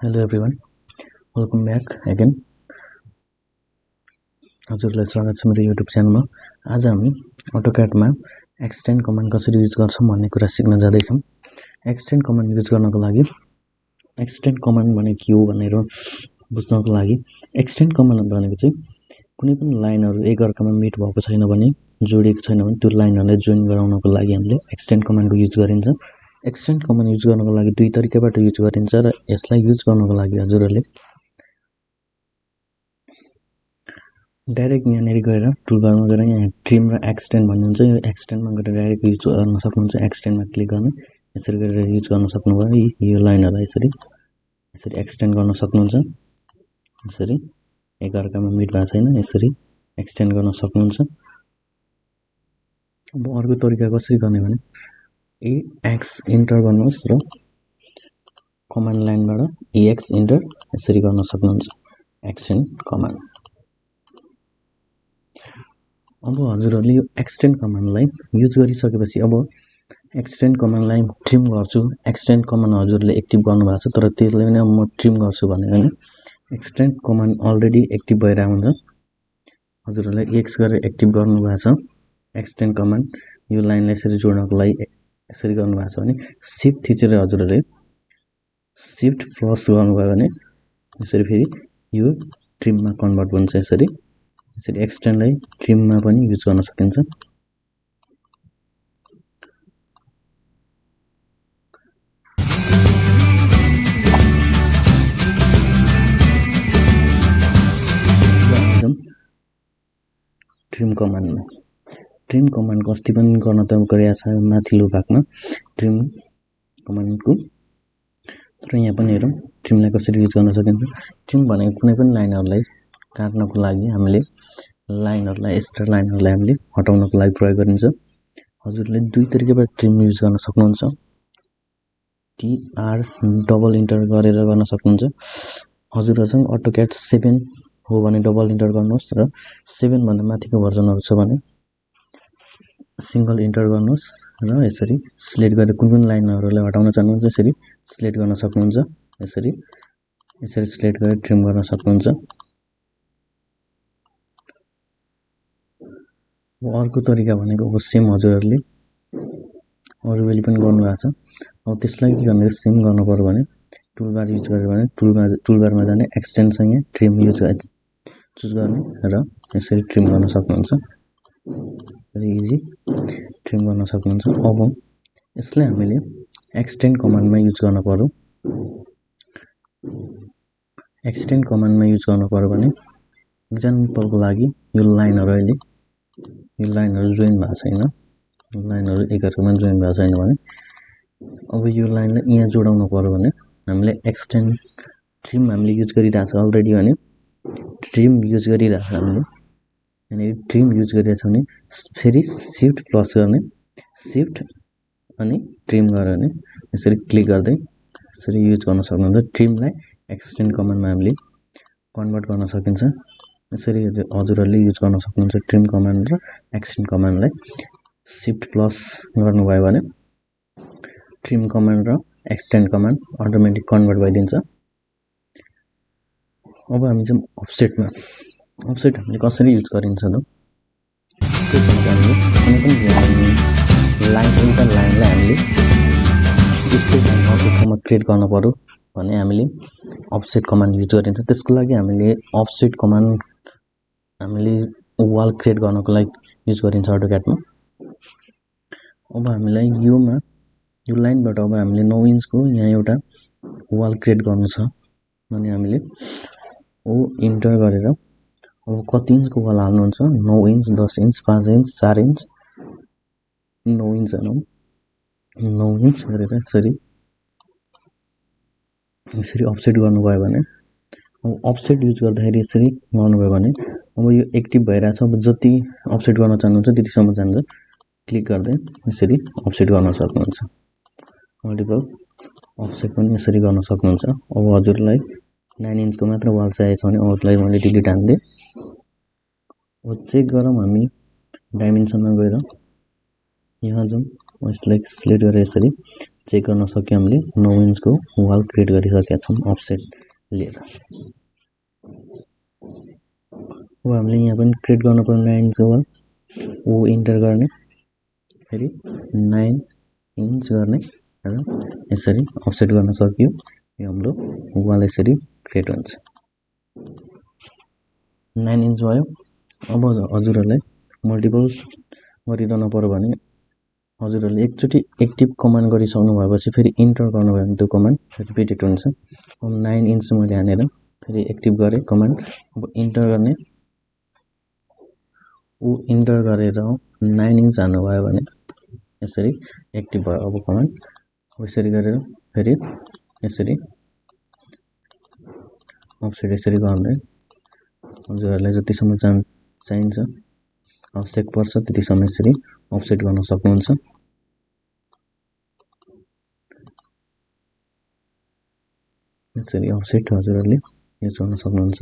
Hello everyone, welcome back again. हजुरलाई स्वागत छ मेरो YouTube च्यानलमा। आज हामी AutoCAD मा एक्सटेन्ड कमान्ड कसरी युज गर्छौं भन्ने कुरा सिक्न जाँदैछौं। एक्सटेन्ड कमान्ड युज गर्नको लागि एक्सटेन्ड कमान्ड भनेको के हो भनेर बुझ्नको लागि एक्सटेन्ड कमान्ड भनेको चाहिँ कुनै पनि लाइनहरु एकअर्कामा मिट भएको छैन भने जोडिएको छैन भने त्यो लाइनहरुलाई जोइन गराउनको लागि हामीले एक्सटेन्ड कमान्डको युज गरिन्छ। एक्सटेन्ड कमान्ड युज गर्नको लागि दुई तरिकाबाट युज गरिन्छ र यसलाई युज गर्नको लागि हजुरहरुले डाइरेक्ट यहाँनेर गएर टुलबारमा गएर यहाँ ट्रिम र एक्सटेन्ड भन्ने हुन्छ। यो एक्सटेन्डमा गएर डाइरेक्ट युज गर्न सक्नुहुन्छ। एक्सटेन्डमा क्लिक गर्ने यसरी गरेर युज गर्न सक्नुभयो। यो लाइनहरुलाई यसरी एक्सटेन्ड गर्न सक्नुहुन्छ। यसरी एकअर्कामा मिट भएको छैन यसरी एक्सटेन्ड गर्न सक्नुहुन्छ। अब अर्को तरिका कसरी गर्ने भने एक्स इन्टर गर्नुहोस् र कमान्ड लाइनबाट एक्स इन्टर यसरी गर्न सक्नुहुन्छ। Extend command. अब हजुरहरुले यो एक्सटेन्ड कमान्डलाई युज गरिसकेपछि अब एक्सटेन्ड कमान्डलाई ट्रिम गर्छु। एक्सटेन्ड कमान्ड हजुरले एक्टिभ गर्नु भएको छ तर त्यसले पनि म ट्रिम गर्छु भनेर नि एक्सटेन्ड कमान्ड अलरेडी एक्टिभ भइरहेको हुन्छ। हजुरहरुले एक्स गरेर एक्टिभ गर्नु भएको छ एक्सटेन्ड कमान्ड। यो लाइनलाई यसरी जोड्नको लागि यसरी गर्नु भएको छ भने शिफ्ट थिचेर हजुरहरुले शिफ्ट प्लस गर्नुभयो भने यसरी फेरि यो ट्रिममा कन्भर्ट हुन्छ। यसरी एक्सटेन्डलाई ट्रिममा पनि युज गर्न सकिन्छ। ट्रिम कमान्ड अस्ति पनि गर्न त गरेको छ माथिल्लो भागमा ट्रिम कमान्डको। तर यहाँ पनि हेरौं ट्रिमलाई कसरी युज गर्न सकिन्छ। ट्रिम भनेको कुनै पनि लाइनहरुलाई काट्नको लागि हामीले लाइनहरुलाई एक्स्ट्रा लाइनहरुलाई हामीले हटाउनको लागि प्रयोग गरिन्छ। हजुरले दुई तरिकाबाट ट्रिम युज गर्न सक्नुहुन्छ। टीआर डबल इन्टर गरेर गर्न सक्नुहुन्छ। हजुरहरुसँग AutoCAD 7 हो भने डबल इन्टर गर्नुहोस् र 7 भन्दा माथिको भर्जनहरु छ भने सिंगल इन्टर गर्नुहोस् र यसरी सिलेक्ट गरेर कुन कुन लाइनहरुलाई हटाउन चाहनुहुन्छ यसरी सिलेक्ट गर्न सक्नुहुन्छ। यसरी सिलेक्ट गरेर ट्रिम गर्न सक्नुहुन्छ। अर्को तरिका भनेको अब सेम हजुरहरुले अरूले पनि गर्नु भएको छ। अब त्यसलाई के गर्ने सेम गर्नु पर्यो भने टुलबार युज गरेर भने टुलबारमा जाने एक्सटेन्ड सँग ट्रिम युज चुज गर्ने र यसरी ट्रिम गर्न सक्नुहुन्छ। भेरी इजी ट्रिम गर्न सक्नुहुन्छ। अब यसलाई हामीले एक्सटेन्ड कमान्डमा युज गर्न पर्यो। एक्सटेन्ड कमान्डमा युज गर्न पर्यो भने एक्जाम्पलको लागि यो लाइनहरु जोइन भएको छैन। लाइनहरु एकअर्कामा जोइन भएको छैन भने अब यो लाइनलाई यहाँ जोडाउन पर्यो भने हामीले एक्सटेन्ड ट्रिम हामीले युज गरिरहेछ अलरेडी भने ट्रिम युज गरिरहेछ हामीले अनि ट्रिम युज गरिरहेछ भने फेरि शिफ्ट प्लस गर्ने शिफ्ट अनि ट्रिम गरेर भने यसरी क्लिक गर्दै यसरी युज गर्न सक्नुहुन्छ। ट्रिमलाई एक्सटेन्ड कमान्डमा हामीले कन्भर्ट गर्न सकिन्छ। यसरी हजुरहरुले युज गर्न सक्नुहुन्छ। ट्रिम कमान्ड र एक्सटेन्ड कमान्डलाई शिफ्ट प्लस गर्नुभयो भने ट्रिम कमान्ड र एक्सटेन्ड कमान्ड अटोमेटिक कन्भर्ट भइदिन्छ। अब हामी चाहिँ अफसेट हामीले कसरी युज गरिन्छ त त्यो भन्नु कुनै पनि लाइन एउटा लाइनलाई हामीले जस्तै अर्को ठाउँमा क्रिएट गर्न पर्यो भने हामीले अफसेट कमान्ड युज गरिन्छ। त्यसको लागि हामीले अफसेट कमान्ड हामीले वाल क्रिएट गर्नको लागि युज गरिन्छ AutoCAD मा। अब हामीलाई यो लाइनबाट अब हामीले 9 इन्चको यहाँ एउटा वाल क्रिएट गर्नु छ भने हामीले इन्टर गरेर अब कति इन्चको वाल हाल्नुहुन्छ 9 inch 10 inch 5 inch 4 inch 9 inch हालौं। 9 इन्च गरेर यसरी अफसेट गर्नुभयो भने अब अफसेट युज गर्दाखेरि यसरी गर्नुभयो भने अब यो एक्टिभ भइरहेछ। अब जति अफसेट गर्न चाहनुहुन्छ त्यतिसम्म जान्छ क्लिक गर्दै यसरी अफसेट गर्न सक्नुहुन्छ। मल्टिपल अफसेट पनि यसरी गर्न सक्नुहुन्छ। अब हजुरलाई 9 इन्चको मात्र वाल चाहिएको छ भने अरूलाई मैले डिलिट हान्दै। अब चेक गरौँ हामी डाइमेन्सनमा गएर यहाँ जाउँ यसलाई सिलेक्ट गरेर यसरी चेक गर्न सक्यो हामीले 9 इन्चको वाल क्रिएट गरिसकेका छौं अफसेट लिएर। अब हामीले यहाँ पनि क्रिएट गर्नुपर्ने 9 इन्चको वाल ओ इन्टर गर्ने फेरि 9 इन्च गर्ने र यसरी अफसेट गर्न सकियो। यो हाम्रो वाल यसरी क्रिएट हुन्छ। 9 इन्च भयो। अब हजुरहरुलाई मल्टिपल गरिरहन पर्यो भने हजुरहरुले एकचोटी एक्टिभ कमान्ड गरिसक्नु भएपछि फेरि इन्टर गर्नुभयो भने त्यो कमान्ड रिपिटेड हुन्छ। अब 9 इन्च मैले हानेर फेरि एक्टिभ गरे कमान्ड। अब इन्टर गर्ने इन्टर गरेर 9 इन्च हान्नु भयो भने यसरी एक्टिभ भयो अब कमान्ड। यसरी गरेर फेरि यसरी अफसेट यसरी गर्ने हजुरहरुलाई जतिसम्म चाहिन्छ आवश्यक पर्छ त्यतिसम्म यसरी अफसेट गर्न सक्नुहुन्छ। यसरी अफसेट हजुरहरुले युज गर्न सक्नुहुन्छ।